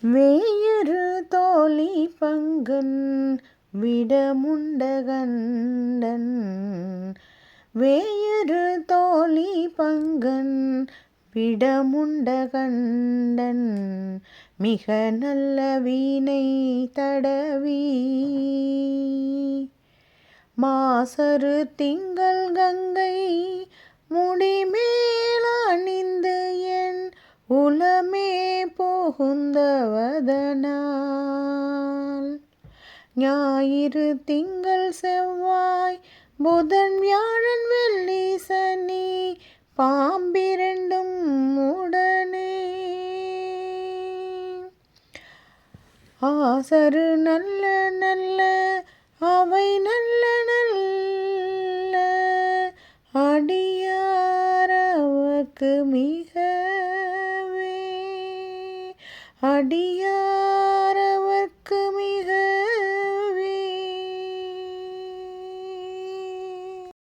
வேயுறு தோழி பங்கன் விடமுண்டகண்டன் வேயுறு தோழி பங்கன் விடமுண்டகண்டன் மிக நல்ல வீணை தடவி மாசரு திங்கள் கங்கை முடிமேல் அணிந்து என் உளமே புகுந்தவதனால் ஞாயிறு திங்கள் செவ்வாய் புதன் வியாழன் வெள்ளி சனி பாம்பிரண்டும் உடனே ஆசரு நல்ல நல்ல அவை நல்ல நல்ல அடியாரவர்க்கு மிகவே அடியார்